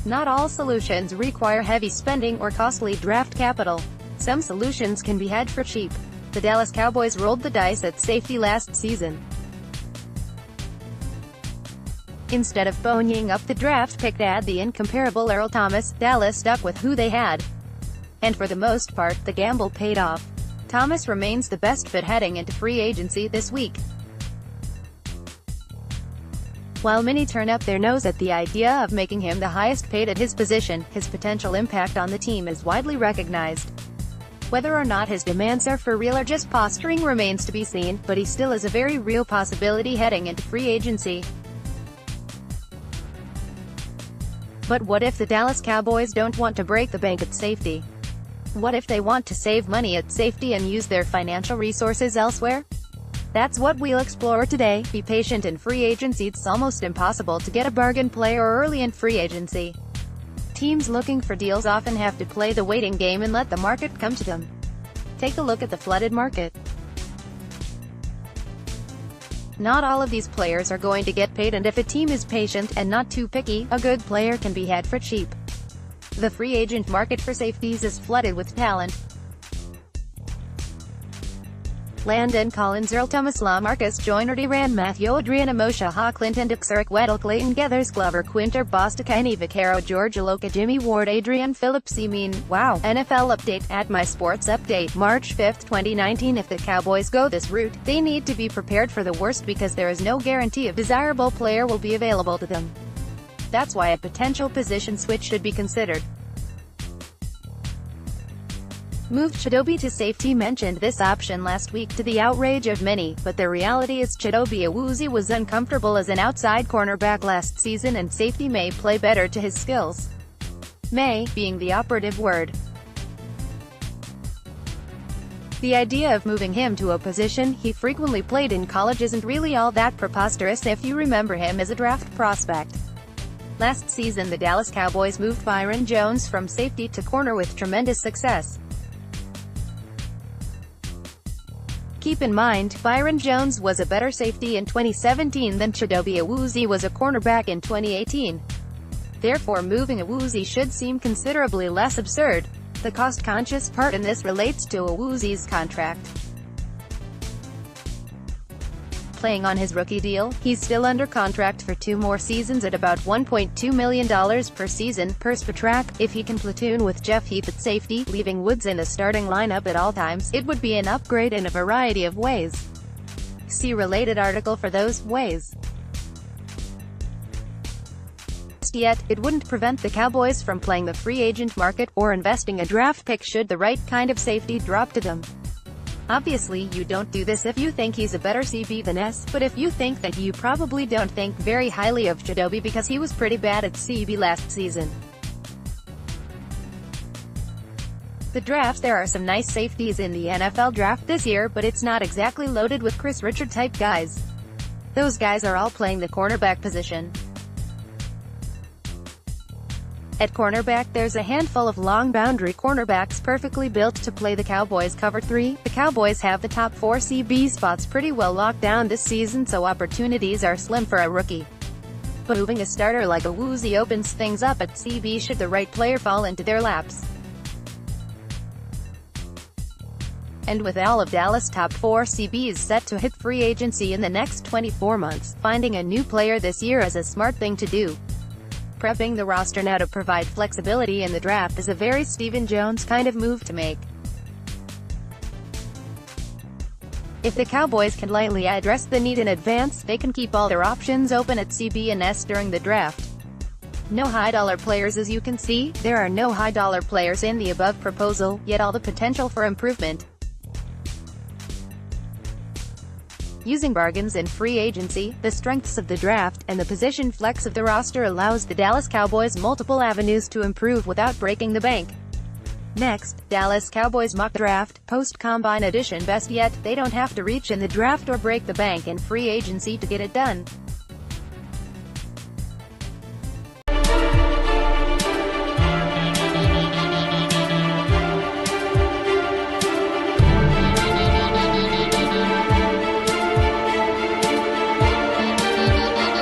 Not all solutions require heavy spending or costly draft capital. Some solutions can be had for cheap. The Dallas Cowboys rolled the dice at safety last season. Instead of ponying up the draft pick to add the incomparable Earl Thomas, Dallas stuck with who they had. And for the most part, the gamble paid off. Thomas remains the best fit heading into free agency this week. While many turn up their nose at the idea of making him the highest paid at his position, his potential impact on the team is widely recognized. Whether or not his demands are for real or just posturing remains to be seen, but he still is a very real possibility heading into free agency. But what if the Dallas Cowboys don't want to break the bank at safety? What if they want to save money at safety and use their financial resources elsewhere? That's what we'll explore today. Be patient in free agency. It's almost impossible to get a bargain player early in free agency. Teams looking for deals often have to play the waiting game and let the market come to them. Take a look at the flooded market. Not all of these players are going to get paid, and if a team is patient and not too picky, a good player can be had for cheap. The free agent market for safeties is flooded with talent. Landon Collins, Earl Thomas, Lamarcus Joyner, Duran Matthew, Adriana Moshe, Clinton Dix, Eric Weddle, Clayton Geathers, Glover Quinter, Bostica, Kenny Vaccaro, George Aloka, Jimmy Ward, Adrian Phillips. Wow. NFL update at My Sports Update, March 5, 2019. If the Cowboys go this route, they need to be prepared for the worst because there is no guarantee a desirable player will be available to them. That's why a potential position switch should be considered. Moved Chidobe to safety. Mentioned this option last week to the outrage of many, but the reality is Chidobe Awuzie was uncomfortable as an outside cornerback last season, and safety may play better to his skills. May being the operative word. The idea of moving him to a position he frequently played in college isn't really all that preposterous if you remember him as a draft prospect. Last season the Dallas Cowboys moved Byron Jones from safety to corner with tremendous success. Keep in mind, Byron Jones was a better safety in 2017 than Chidobe Awuzie was a cornerback in 2018. Therefore moving Awuzie should seem considerably less absurd. The cost-conscious part in this relates to Awuzie's contract. Playing on his rookie deal, he's still under contract for 2 more seasons at about $1.2 million per season, per Spotrac. If he can platoon with Jeff Heath at safety, leaving Woods in the starting lineup at all times, it would be an upgrade in a variety of ways. See related article for those ways. Yet, it wouldn't prevent the Cowboys from playing the free agent market, or investing a draft pick should the right kind of safety drop to them. Obviously you don't do this if you think he's a better CB than S, but if you think that, you probably don't think very highly of Chidobe because he was pretty bad at CB last season. The draft. There are some nice safeties in the NFL draft this year, but it's not exactly loaded with Chris Richard type guys. Those guys are all playing the cornerback position. At cornerback there's a handful of long boundary cornerbacks perfectly built to play the Cowboys cover 3. The Cowboys have the top 4 CB spots pretty well locked down this season, so opportunities are slim for a rookie. But moving a starter like Awuzie opens things up at CB should the right player fall into their laps. And with all of Dallas' top 4 CBs set to hit free agency in the next 24 months, finding a new player this year is a smart thing to do. Prepping the roster now to provide flexibility in the draft is a very Stephen Jones kind of move to make. If the Cowboys can lightly address the need in advance, they can keep all their options open at CB and S during the draft. No high-dollar players. As you can see, there are no high-dollar players in the above proposal, yet all the potential for improvement. Using bargains in free agency, the strengths of the draft, and the position flex of the roster allows the Dallas Cowboys multiple avenues to improve without breaking the bank. Next, Dallas Cowboys mock draft, post-combine edition. Best yet, they don't have to reach in the draft or break the bank in free agency to get it done.